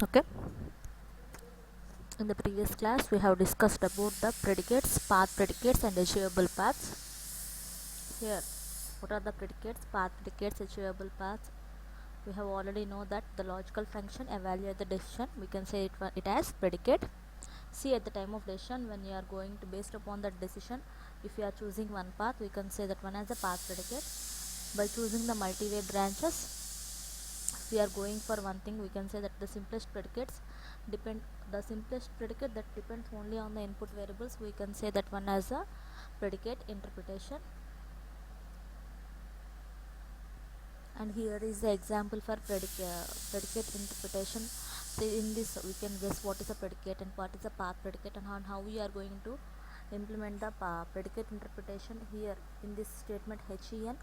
Okay, in the previous class we have discussed about the predicates, path predicates and achievable paths. Here, what are the predicates, path predicates, achievable paths? We have already know that the logical function evaluate the decision, we can say it as predicate. See, at the time of decision, when you are going to based upon that decision, if you are choosing one path, we can say that one as a path predicate. By choosing the multi-way branches, we are going for one thing, we can say that the simplest predicates depend the simplest predicate that depends only on the input variables, we can say that one as a predicate interpretation. And here is the example for predicate interpretation. So in this we can guess what is a predicate and what is a path predicate, and how we are going to implement the predicate interpretation. Here in this statement HEN,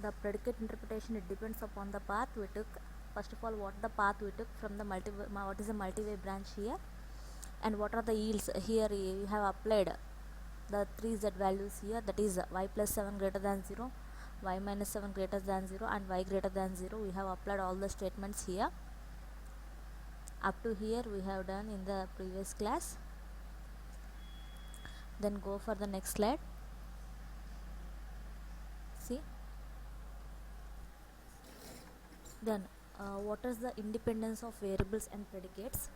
the predicate interpretation, it depends upon the path we took. First of all, what the path we took from the what is the multi-way branch here, and what are the yields. Here you have applied the 3z values here, that is y plus 7 greater than 0, y minus 7 greater than 0 and y greater than 0. We have applied all the statements here. Up to here we have done in the previous class. Then go for the next slide. See, then what is the independence of variables and predicates?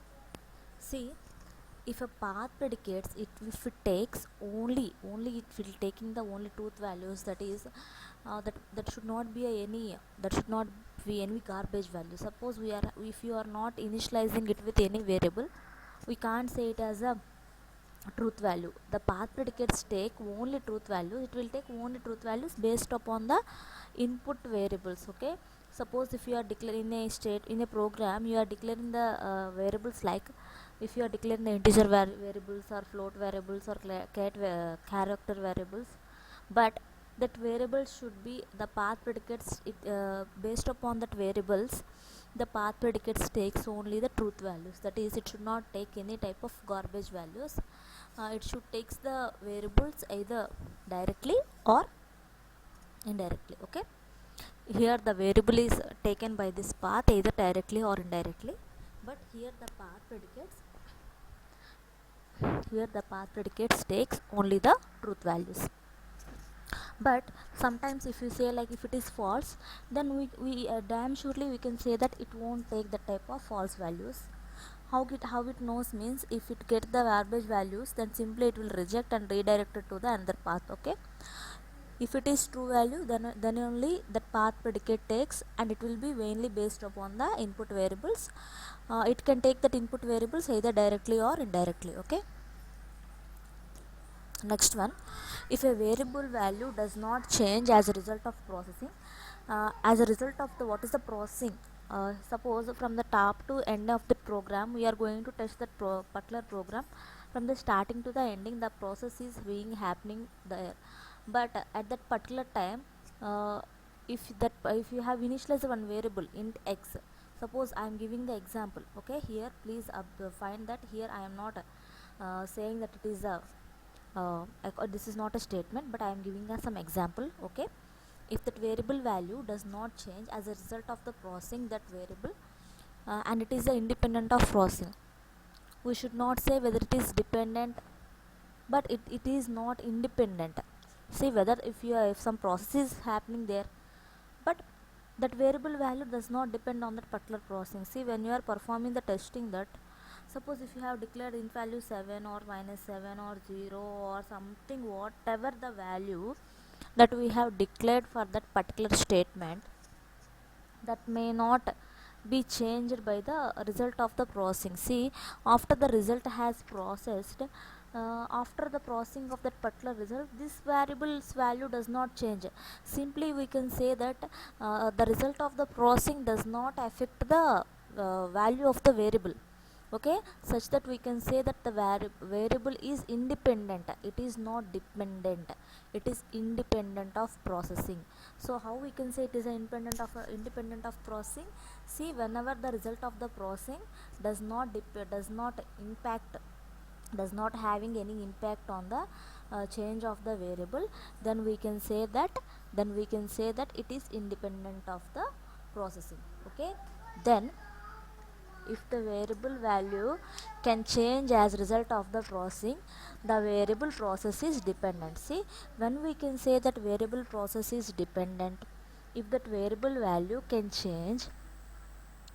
See, if a path predicates it, if it takes only it will taking the only truth values, that is that should not be any garbage value. Suppose if you are not initializing it with any variable, we can't say it as a truth value. The path predicates take only truth values, it will take only truth values based upon the input variables. Okay, suppose if you are declaring a state in a program, you are declaring the variables, like if you are declaring the integer variables or float variables or character variables, but that variable should be the path predicates it based upon that variables. The path predicates takes only the truth values, that is it should not take any type of garbage values. It should takes the variables either directly or indirectly. Okay, here the variable is taken by this path either directly or indirectly, but here the path predicates takes only the truth values. But sometimes if you say, like, if it is false, then we damn surely we can say that it won't take the type of false values. How it knows means, if it get the garbage values, then simply it will reject and redirect it to the another path. Okay, if it is true value, then only that path predicate takes, and it will be mainly based upon the input variables. It can take that input variables either directly or indirectly. Okay, next one, if a variable value does not change as a result of processing, as a result of the what is the processing, suppose from the top to end of the program, we are going to test that particular program. From the starting to the ending, the process is being happening there, but at that particular time, if you have initialized one variable int x, suppose I am giving the example. Okay, here please find that here I am not saying that it is a this is not a statement, but I am giving us some example. Okay, if that variable value does not change as a result of the processing that variable, and it is independent of processing, we should not say whether it is dependent, but it is not independent. See, whether if some process is happening there, but that variable value does not depend on that particular processing. See, when you are performing the testing, that suppose if you have declared int value 7 or minus 7 or 0 or something, whatever the value that we have declared for that particular statement, that may not be changed by the result of the processing. See, after the result has processed, after the processing of that particular result, this variable's value does not change. Simply we can say that the result of the processing does not affect the value of the variable. Okay, such that we can say that the variable is independent, it is not dependent, it is independent of processing. So how we can say it is independent of processing? See, whenever the result of the processing does not impact, does not having any impact on the change of the variable, then we can say that it is independent of the processing. Okay, then if the variable value can change as result of the processing, the variable process is dependent. See, when we can say that variable process is dependent, if that variable value can change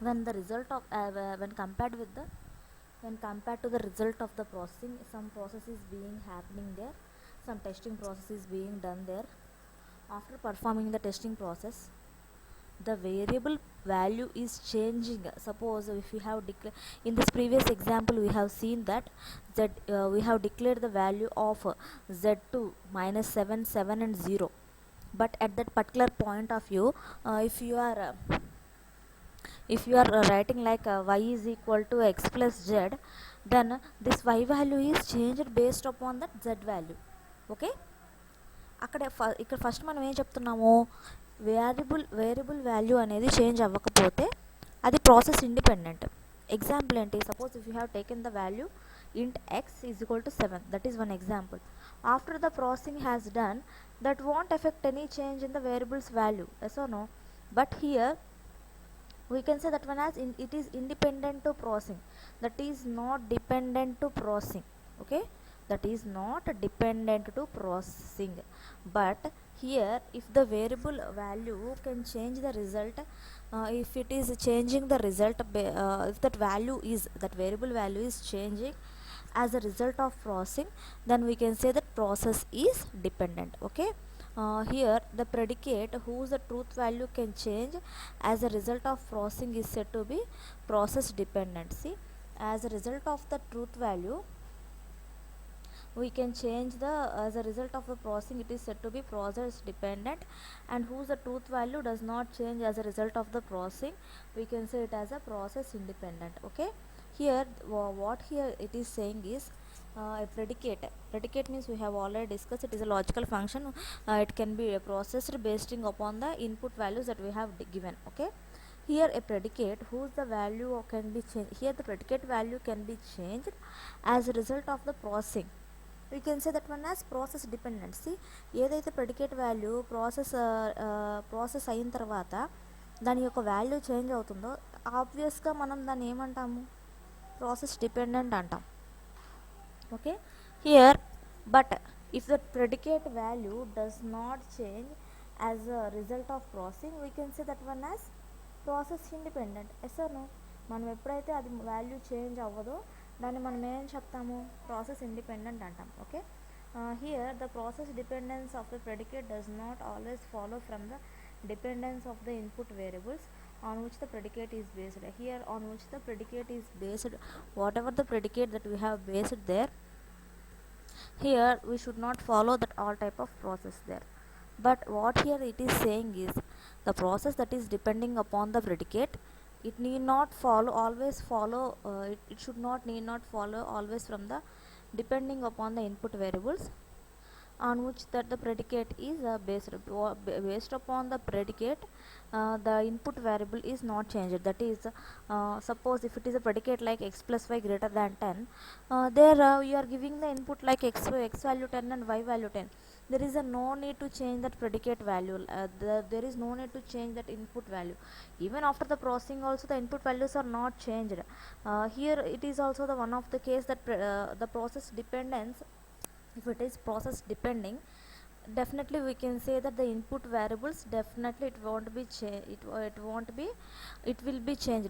when the result of when compared to the result of the processing, some process is being happening there, some testing process is being done there. After performing the testing process, the variable value is changing. Suppose if we have declared in this previous example, we have seen that we have declared the value of z2 minus 7 7 and 0, but at that particular point of view, if you are writing like y is equal to x plus z, then this y value is changed based upon that z value. Okay, ఇక్కడ first మనం ఏం చెప్తున్నాము, variable value అనేది change అవ్వకపోతే అది process independent. Example ఏంటి, suppose if you have taken the value int x is equal to 7, that is one example. After the processing has done, that won't affect any change in the variable's value, yes or no? But here we can say that one as it is independent to processing, that is not dependent to processing. Okay, that is not dependent to processing. But here if the variable value can change the result, if it is changing the result, if that variable value is changing as a result of processing, then we can say that process is dependent. Okay, here the predicate whose the truth value can change as a result of processing is said to be process dependent. See, as a result of the truth value we can change as a result of the processing, it is said to be process dependent, and whose the truth value does not change as a result of the processing, we can say it as a process independent. Okay, here what here it is saying is a predicate means we have already discussed, it is a logical function. It can be processed based upon the input values that we have given. Okay, here a predicate whose the value can be changed, here the predicate value can be changed as a result of the processing, we can say that one as process dependency. ఏదైతే predicate value process అయిన తర్వాత దాని యొక్క value change అవుతుందో ఆబ్వియస్గా మనం దాన్ని ఏమంటాము, ప్రాసెస్ డిపెండెంట్ అంటాం. Okay, here but if the predicate value does not change as a result of processing, we can say that one as process independent. Yes or no? మనం ఎప్పుడైతే అది వాల్యూ చేంజ్ అవ్వదో దాన్ని మనం ఏం చెప్తాము, ప్రాసెస్ ఇండిపెండెంట్ అంటాం. Okay, here the process dependence of the predicate does not always follow from the dependence of the input variables on which the predicate is based. Here on which the predicate is based, whatever the predicate that we have based there, here we should not follow that all type of process there. But what here it is saying is the process that is depending upon the predicate, it need not follow always follow it should not need not follow always from the depending upon the input variables on which that the predicate is based upon the predicate, the input variable is not changed. That is, suppose if it is a predicate like x plus y greater than 10, there you are giving the input like x value 10 and y value 10. There is no need to change that predicate value, there is no need to change that input value. Even after the processing also the input values are not changed. Here it is also the one of the case that the process dependence, if it is process depending, definitely we can say that the input variables definitely it will be changed.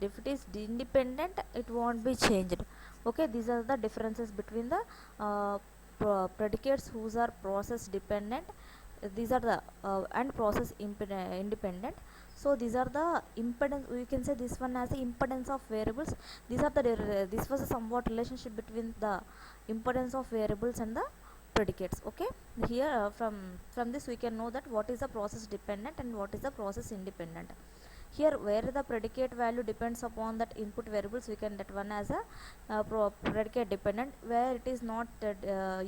If it is independent, it won't be changed. Okay, these are the differences between the predicates whose are process dependent, these are the and process independent. So these are the impedance, we can say this one as the impedance of variables. These are the this was a somewhat relationship between the impedance of variables and the predicates. Okay, here from this we can know that what is the process dependent and what is the process independent. Here where the predicate value depends upon that input variables, we can that one as a predicate dependent. Where it is not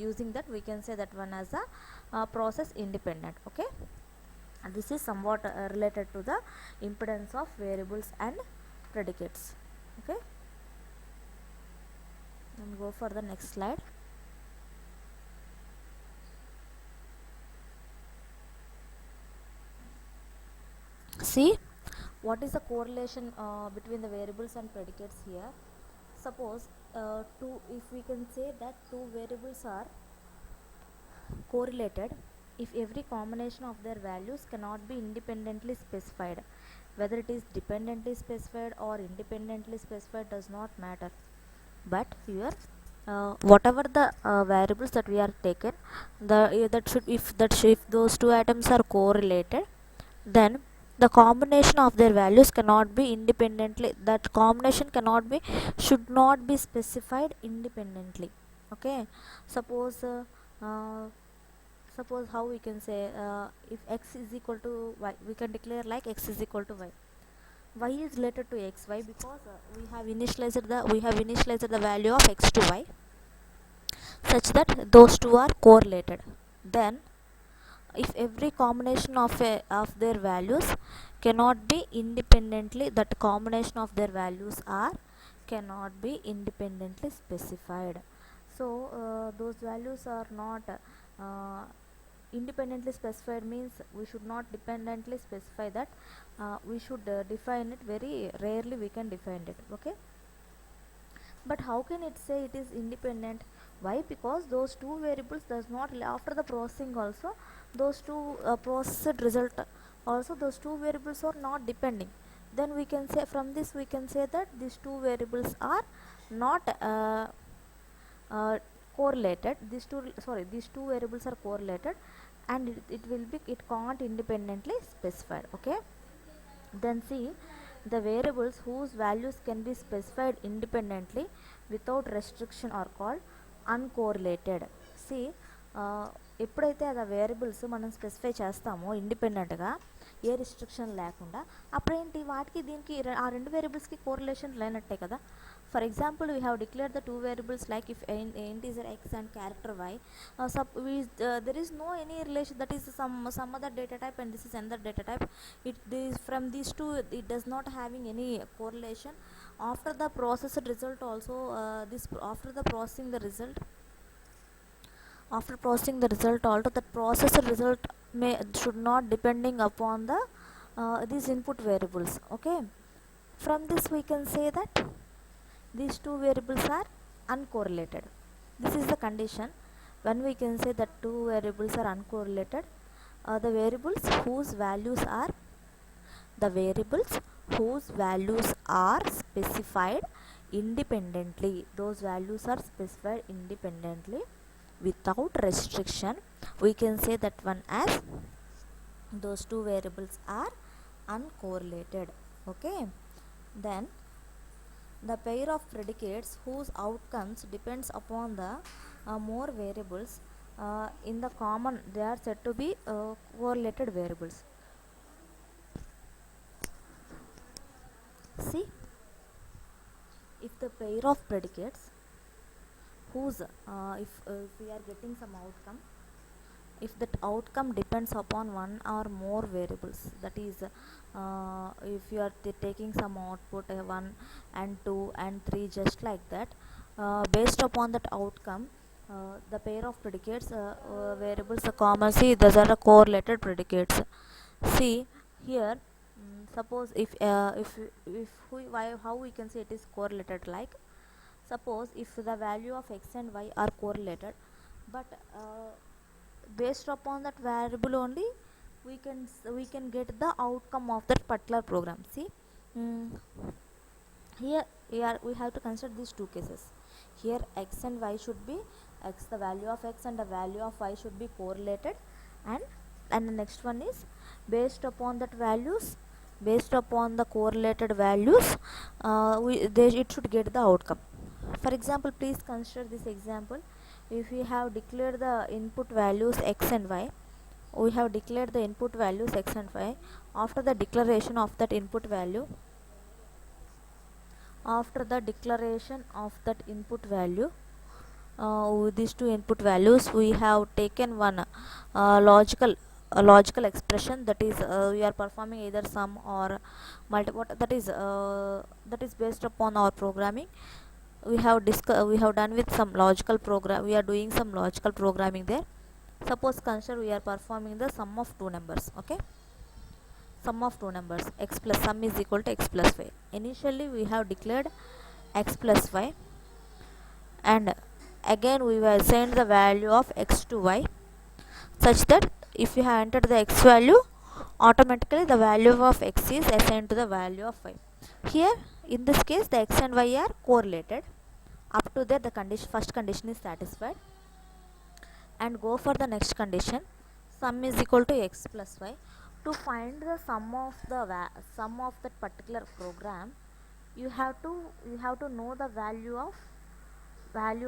using that, we can say that one as a process independent. Okay, and this is somewhat related to the impedance of variables and predicates. Okay, and go for the next slide. See, what is the correlation between the variables and predicates here? Suppose if we can say that two variables are correlated if every combination of their values cannot be independently specified. Whether it is dependently specified or independently specified does not matter, but here whatever the variables that we are taken, that should if those two items are correlated, then the combination of their values cannot be independently, that combination cannot be, should not be specified independently. Okay, suppose uh, suppose how we can say, if x is equal to y, we can declare like x is equal to y is related to x. Why? Because we have initialized the value of x to y such that those two are correlated. Then if every combination of their values cannot be independently, that combination of their values are cannot be independently specified. So those values are not independently specified, means we should not dependently specify that, we should define it, very rarely we can define it. Okay, but how can it say it is independent? Why? Because those two variables does not, after the processing also, those two processed result also, those two variables are not depending. Then we can say, from this we can say that these two variables are not uh, correlated. These two variables are correlated, and it can't independently specified. Okay, then see, the variables whose values can be specified independently without restriction are called uncorrelated. See, ఎప్పుడైతే అది variables మనం specify చేస్తామో ఇండిపెండెంట్గా, ఏ restriction లేకుండా, అప్పుడేంటి, వాటికి దీనికి ఆ రెండు వేరియబుల్స్కి కోరిలేషన్ లేనట్టే కదా. For example, we have declared the two variables like if integer x and character y. There is no any relation, that is some other data type and this is another data type. From these two it does not having any correlation. After the processed result also, after the processing the result, also that processed result should not depending upon the these input variables. Okay, from this we can say that these two variables are uncorrelated. This is the condition when we can say that two variables are uncorrelated. The variables whose values are specified independently, those values are specified independently without restriction, we can say that one as those two variables are uncorrelated. Okay, then the pair of predicates whose outcomes depends upon the more variables in the common, they are said to be correlated variables. See, if the pair of predicates whose if we are getting some outcome, if that outcome depends upon one or more variables, that is if you are taking some output 1 and 2 and 3 just like that, based upon that outcome, the pair of predicates variables are common. See, those are the correlated predicates. See here, suppose how we can say it is correlated, like suppose if the value of x and y are correlated, but based upon that variable only we can get the outcome of that particular program. See, mm, here we have to consider these two cases. Here x and y should be, the value of x and the value of y should be correlated, and the next one is based upon that values, based upon the correlated values, it should get the outcome. For example, please consider this example. If we have declared the input values x and y, we have declared the input values x and y. After the declaration of that input value, with these two input values, we have taken one logical expression, that is we are performing either sum or multiple, that is based upon our programming. We have done with some logical program, we are doing some logical programming there. Suppose consider we are performing the sum of two numbers. Okay, sum of two numbers, x plus sum is equal to x plus y. Initially we have declared x plus y, and again we will assign the value of x to y, such that if you have entered the x value, automatically the value of x is assigned to the value of y. Here in this case the x and y are correlated. Up to there the first condition is satisfied, and go for the next condition, sum is equal to x plus y. To find the sum of that particular program, you have to know the value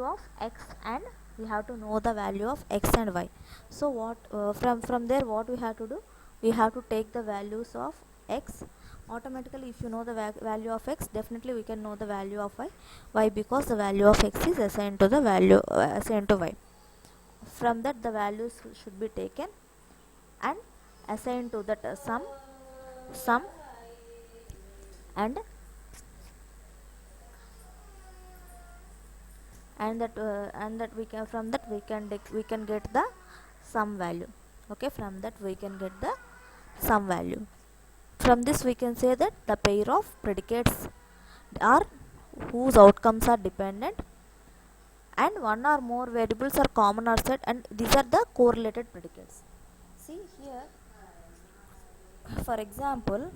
of x, and we have to know the value of x and y. So what from there what we have to do, we have to take the values of x. Automatically if you know the value of x, definitely we can know the value of y. Why? Because the value of x is assigned to the value assigned to y. From that the values should be taken and assigned to that sum, and that we can, from that we can get the sum value. Okay, from that we can get the sum value. From this we can say that the pair of predicates are whose outcomes are dependent, and one or more variables are common or set, and these are the correlated predicates. See here, for example,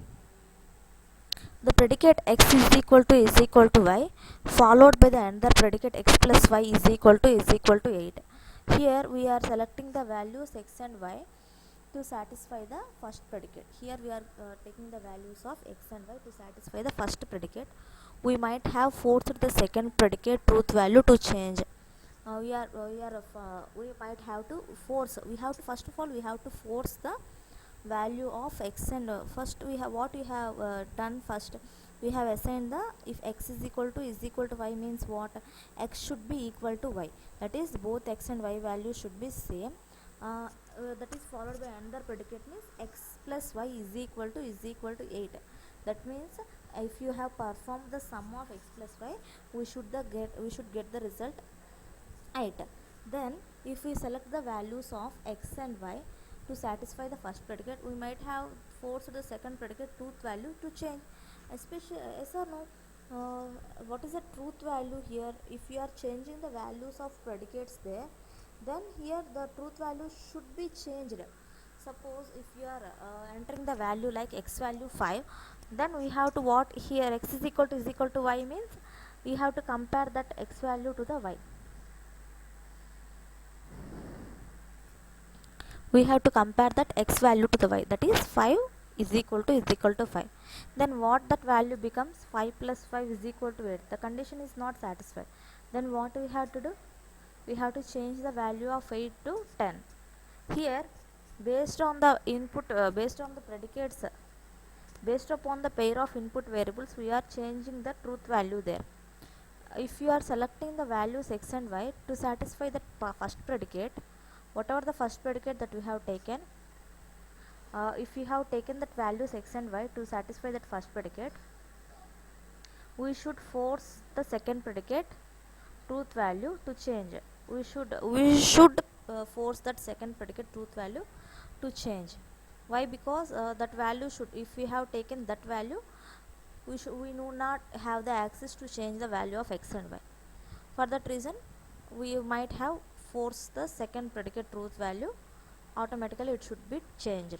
the predicate x is equal to y, followed by the another predicate x plus y is equal to 8. Here we are selecting the values x and y to satisfy the first predicate. Here we are taking the values of x and y to satisfy the first predicate. We might have forced the second predicate truth value to change. We might have to force. We have to, first of all, we have to force the value of x, and first we have what we have done. First we have assigned the, if x is equal to y means what, x should be equal to y, that is both x and y value should be same. That is followed by another predicate means x plus y is equal to 8. That means if you have performed the sum of x plus y, we should get the result 8. Then if we select the values of x and y to satisfy the first predicate, we might have forced the second predicate truth value to change. Especially, yes or no, what is the truth value here? If you are changing the values of predicates there, then here the truth value should be changed. Suppose if you are entering the value like x value 5, then we have to, what here, x is equal to y means we have to compare that x value to the y. We have to compare that x value to the y, that is 5 is equal to 5. Then what that value becomes, 5 plus 5 is equal to 8. The condition is not satisfied. Then what we have to do, we have to change the value of 8 to 10. Here based on the input, based on the predicates, based upon the pair of input variables, we are changing the truth value there. If you are selecting the values x and y to satisfy the first predicate, whatever the first predicate that we have taken, if we have taken that values x and y to satisfy that first predicate, we should force the second predicate truth value to change. We should force that second predicate truth value to change. Why? Because that value should, if we have taken that value, we do not have the access to change the value of x and y. For that reason, we might have forced the second predicate truth value. Automatically it should be changed.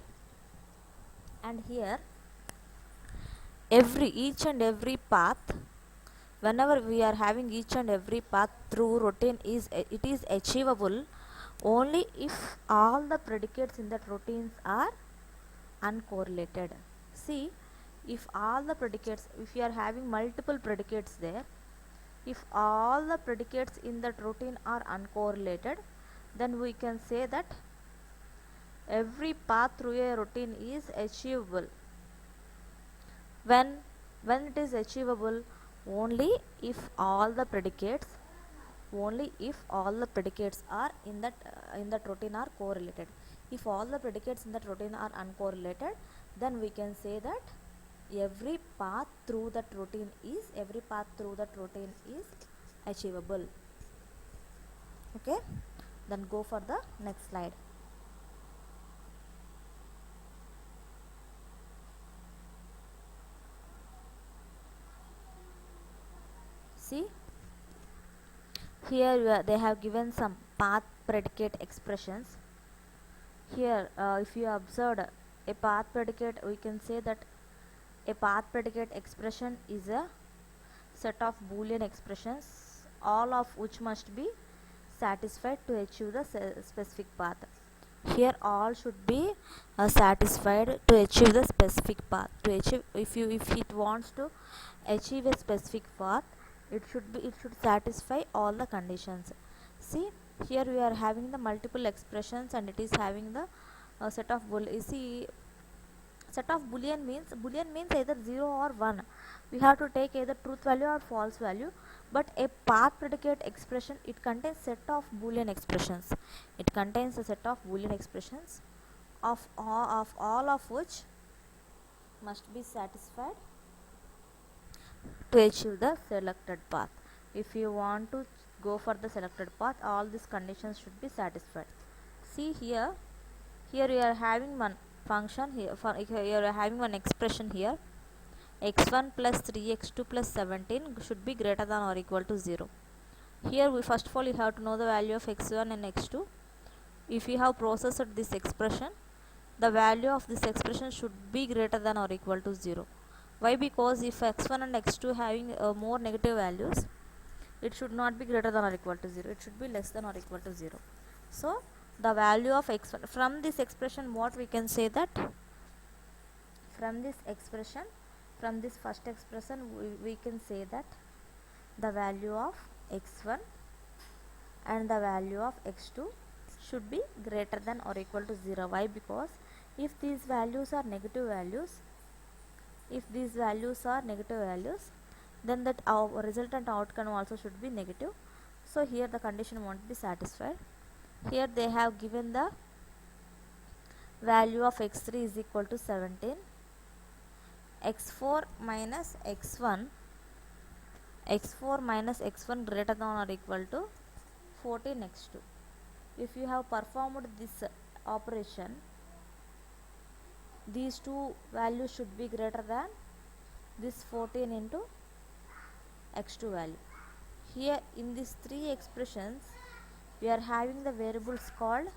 And here each and every path, whenever we are having each and every path through routine, it is achievable only if all the predicates in that routines are uncorrelated. See, if all the predicates, if you are having multiple predicates there, if all the predicates in that routine are uncorrelated, then we can say that every path through a routine is achievable. When it is achievable, only if all the predicates are in that routine are correlated. If all the predicates in that routine are uncorrelated, then we can say that every path through that routine is achievable. Okay, then go for the next slide. Here they have given some path predicate expressions. Here if you observed a path predicate, we can say that a path predicate expression is a set of Boolean expressions, all of which must be satisfied to achieve the specific path. Here all should be satisfied to achieve the specific path. To achieve, if it wants to achieve a specific path, it should satisfy all the conditions. See, here we are having the multiple expressions and it is having the set of see, set of boolean means either 0 or 1. We have to take either truth value or false value. But a path predicate expression, it contains set of boolean expressions. It contains a set of boolean expressions of all of which must be satisfied to achieve the selected path. If you want to go for the selected path, all these conditions should be satisfied. See here you are having one function here, you are having one expression here, x1 plus 3x2 plus 17 should be greater than or equal to 0. Here we first of all you have to know the value of x1 and x2. If you have processed this expression, the value of this expression should be greater than or equal to 0. Why? Because if x1 and x2 having more negative values, it should not be greater than or equal to 0. It should be less than or equal to 0. So the value of x1 from this expression, what we can say that from this expression, from this first expression, we can say that the value of x1 and the value of x2 should be greater than or equal to 0. Why? Because if these values are negative values, then that our resultant outcome also should be negative. So here the condition won't be satisfied. Here they have given the value of x3 is equal to 17, x4 minus x1 greater than or equal to 14x2. If you have performed this operation, these two values should be greater than this 14 into x2 value. Here in these three expressions, we are having the variables called,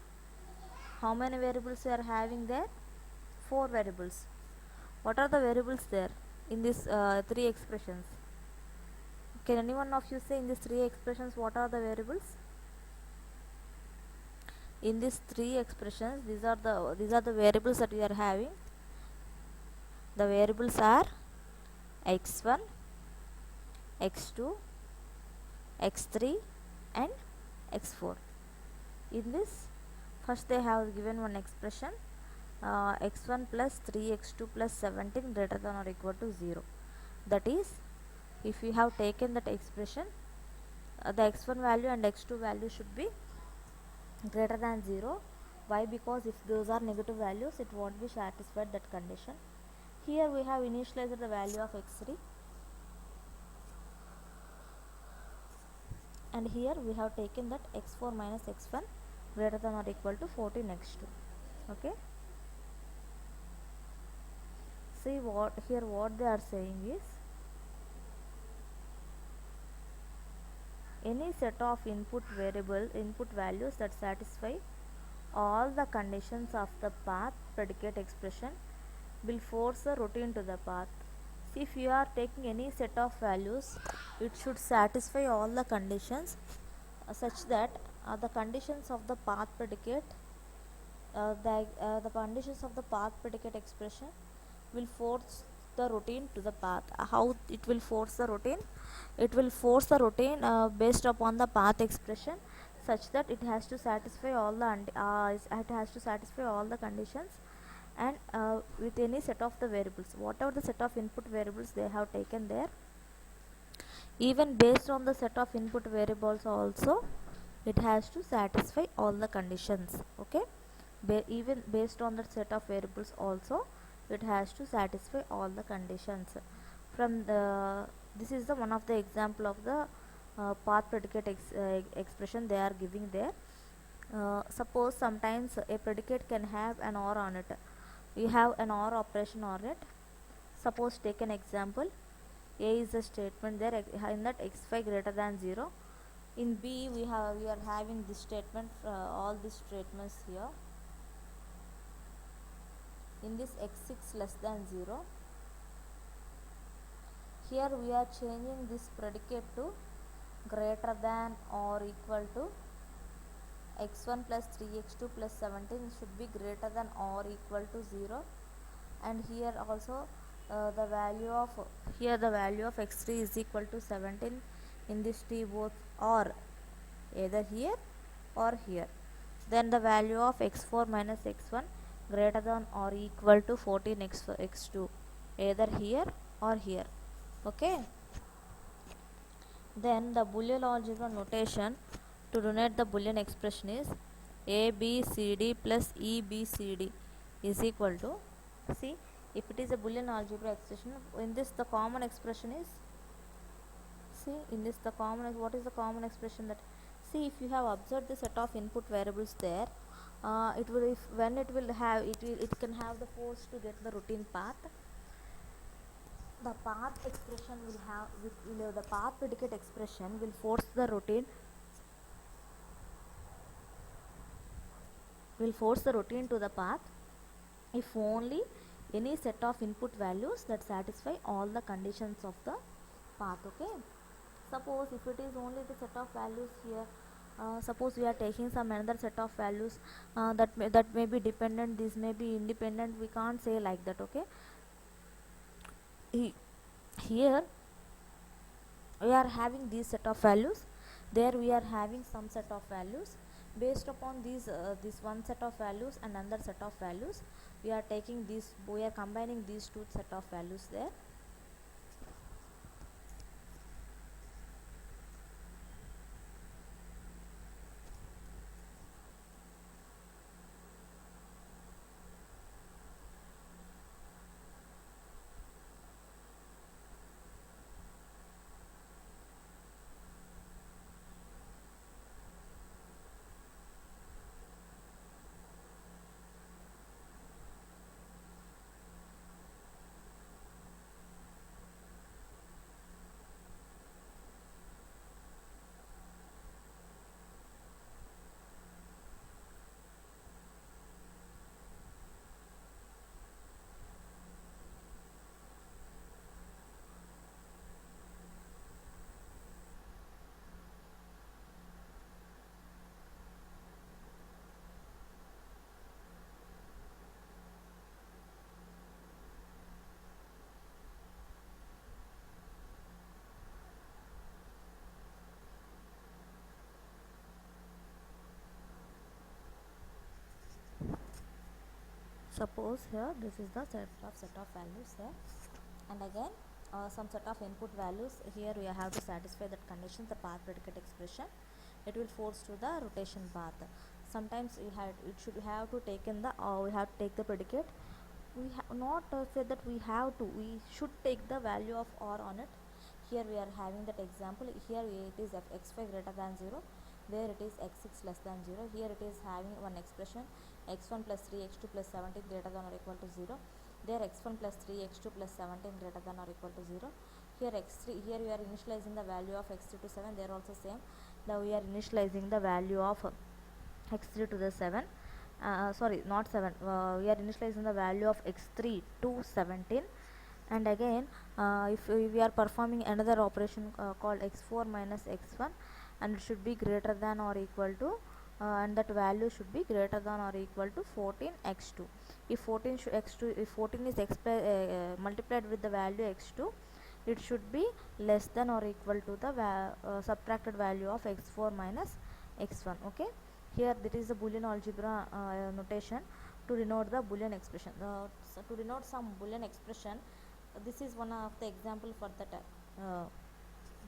how many variables we are having there? 4 variables. What are the variables there in these three expressions? Can anyone of you say in these three expressions what are the variables? In these three expressions, these are the variables that we are having. The variables are x1, x2, x3 and x4. In this, first they have given one expression, x1 plus 3x2 plus 17 greater than or equal to 0. That is, if we have taken that expression, the x1 value and x2 value should be greater than 0. Why? Because if those are negative values, it won't be satisfied that condition. Here we have initialized the value of x3, and here we have taken that x4 minus x1 greater than or equal to 14x2. Okay, see what they are saying is, any set of input values that satisfy all the conditions of the path predicate expression will force a routine to the path. See, if you are taking any set of values, it should satisfy all the conditions such that the conditions of the path predicate the conditions of the path predicate expression will force the routine to the path. How it will force the routine? It will force the routine based upon the path expression, such that it has to satisfy all the conditions, and with any set of the variables, whatever the set of input variables they have taken there, even based on the set of input variables also, it has to satisfy all the conditions. Okay, even based on the set of variables also, it has to satisfy all the conditions. From the this is the one of the example of the path predicate expression they are giving there. Suppose sometimes a predicate can have an or on it. You have an or operation on it. Suppose take an example. A is a statement there, in that x5 greater than 0, In B we are having this statement, all these statements here. In this x6 less than 0, here we are changing this predicate to greater than or equal to x1 plus 3x2 plus 17 should be greater than or equal to 0, and here also the value of x3 is equal to 17 in this t both, or either here or here. Then the value of x4 minus x1 greater than or equal to 14 x2, either here or here. Okay. Then the Boolean algebra notation to denote the Boolean expression is a b c d plus e b c d is equal to, see, if it is a Boolean algebra expression, in this the common expression is, see, in this the common, what is the common expression? That, see, if you have observed the set of input variables there, it will, if when it will have, it can have the force to get the routine path. The path expression will have, the path predicate expression will force the routine, to the path if only any set of input values that satisfy all the conditions of the path. Okay, suppose if it is only the set of values here, suppose we are taking some another set of values, that may be dependent, this may be independent, we can't say like that. Okay, here we are having these set of values, there we are having some set of values. Based upon these this one set of values and another set of values, we are taking these, we are combining these two set of values there. Suppose here this is the set of values here, and again some set of input values, here we have to satisfy that condition, the path predicate expression, it will force to the rotation path. Sometimes it should have to take in the, we have to take the predicate, we have not said that we have to, we should take the value of or on it. Here we are having that example, here it is x5 greater than 0, there it is x6 less than 0, here it is having one expression x1 plus 3 x2 plus 17 greater than or equal to 0, there x1 plus 3 x2 plus 17 greater than or equal to 0, here x3, here we are initializing the value of x3 to 7, there also same, now we are initializing the value of x3 to the 7, sorry, not 7, we are initializing the value of x3 to 17, and again if we are performing another operation called x4 minus x1, and it should be greater than or equal to and that value should be greater than or equal to 14 x2. If 14 x2, if 14 is multiplied with the value x2, it should be less than or equal to the subtracted value of x4 minus x1. Okay, here that is the Boolean algebra notation to denote the Boolean expression. So to denote some Boolean expression, this is one of the example for that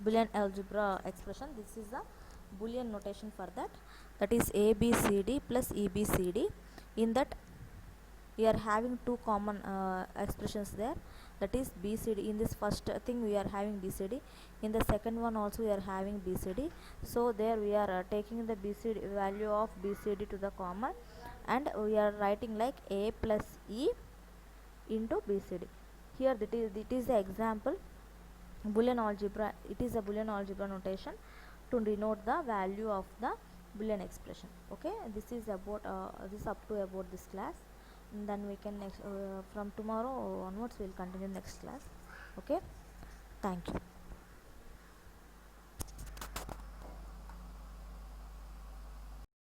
Boolean algebra expression. This is the Boolean notation for that, that is a b c d plus e b c d. In that we are having two common expressions there, that is BCD. In this first thing we are having BCD, in the second one also we are having BCD. So there we are taking the BCD value of BCD to the common, and we are writing like a plus e into BCD. Here it is the example Boolean algebra, it is a Boolean algebra notation to denote the value of the Boolean expression. Okay, this is about this up to about this class. And then we can next from tomorrow onwards we'll continue next class. Okay, thank you.